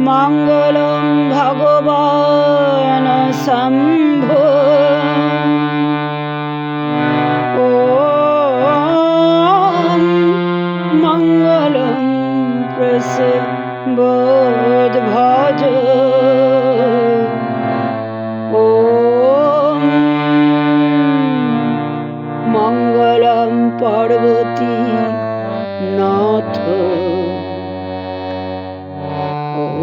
মঙ্গলং ভগবান শম্ভো। ওম মঙ্গলং প্রসবোধভজ। ওম মঙ্গলং পার্বতী নাথ।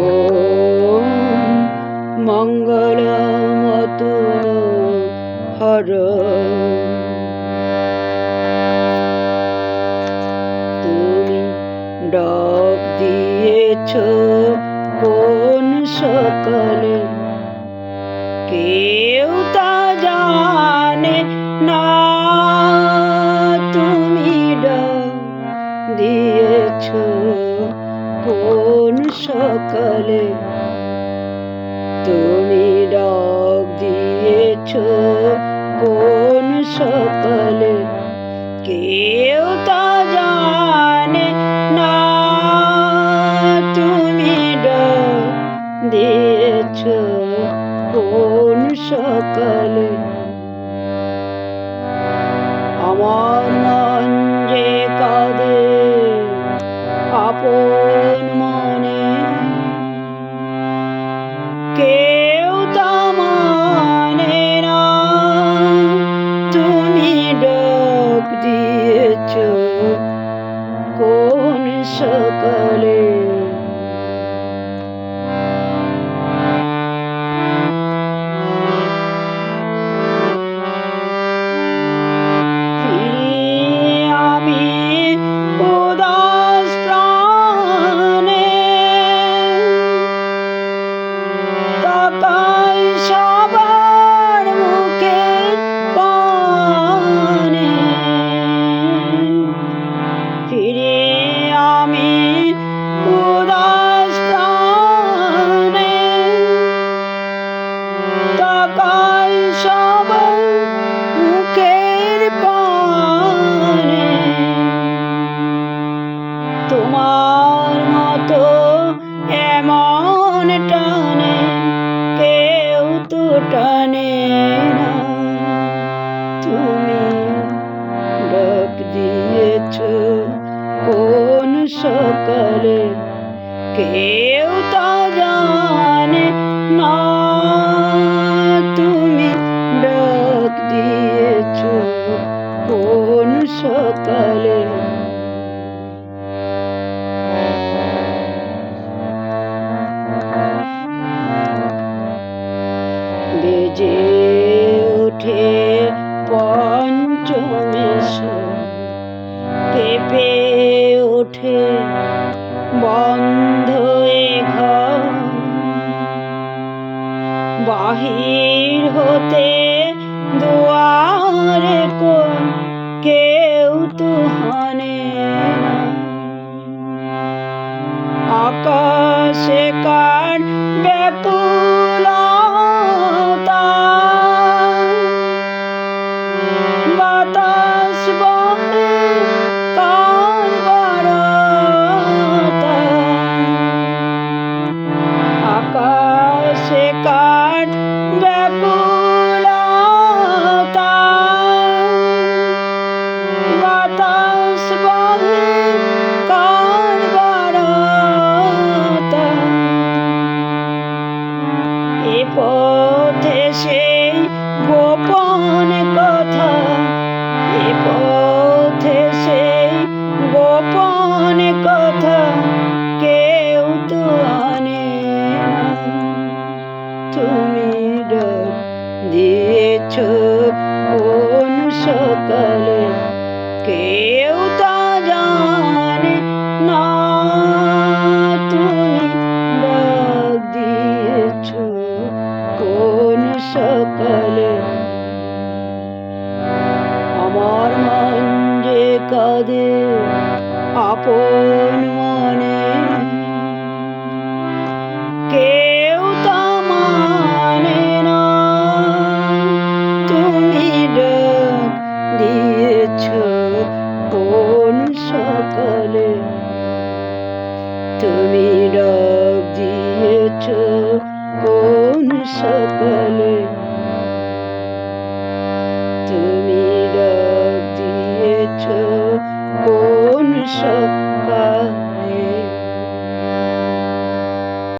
ওম মঙ্গলং অতুল হর। তুমি ডাক দিয়েছ কোন সকালে, কেউ তা জানে না। তুমি ডাক দিয়েছ কোন সকালে, তুমি ডাক দিয়েছ কোন সকালে, কেউ তা জানে না। তুমি ডাক দিয়েছ কোন সকালে। আমার মন যে কাঁদে আপন মনে, কেউ তা মানে না। তুমি ডাক দিয়েছ কোন সকালে। সবার মুখে পানে ফিরে আমি উদাস প্রাণে, তাকাই সবার মুখের পানে। তোমার মতো এমন টানে কেউ তো টানে না। তুমি ডাক দিয়েছ কোন সকালে, কেউ তা জানে না। তুমি ডাক দিয়েছ কোন সকালে। বেজে ওঠে পঞ্চমেশ, কেঁপে ওঠে বন্ধ এ ঘর। বাহির হতে দুয়ারে কেউ তো হানে না। আকাশে কার ব্যাকুলতা, বাতাস বহে কার বারতা। আকাশে কার ব্যাকুলতা, বাতাস বহে কার বারতা। এ পথে সেই গোপন কথা, এ পথে সেই গোপন কথা কেউ তো আনে না। তুমি ডাক দিয়েছ কোন সকালে, কেউ তা জানে না। তুমি ডাক দিয়েছ কোন সকালে। আমার মন যে কাঁদে আপন মনে, কেউ তা মানে না। তুমি ডাক দিয়েছ কোন সকালে, তুমি ডাক দিয়ে দিয়েছ কোন সকালে, তুমি ডাক দিয়েছ কোন সকালে।